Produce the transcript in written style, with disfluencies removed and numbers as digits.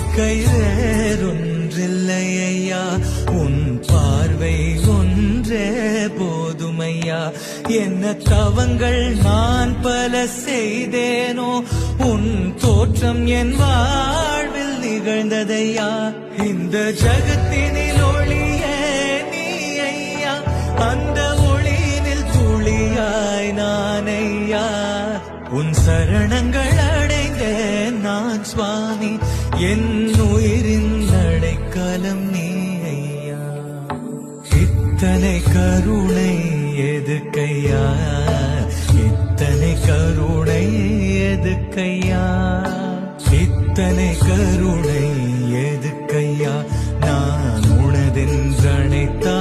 வாழ்க்கை வேறொன்றில்லை ஐயா, உன் பார்வை ஒன்றே போதுமையா. என்ன தவங்கள் நான் பல செய்தேனோ, உன் தோற்றம் என் வாழ்வில் நிகழ்ந்ததையா. இந்த ஜகத்தினில் ஒளியே நீ ஐயா, அந்த ஒளியினில் துளியாய் நான் ஐயா. உன் சரணங்கள் அடைந்தேன் நான் சுவாமி, என் உயிரின் அடைக்கலம் நீ ஐயா. இத்தனை கருணை எதுக்கையா, இத்தனை கருணை எதுக்கையா, இத்தனை கருணை எதுக்கையா. நான் உனதென்றணைத்தா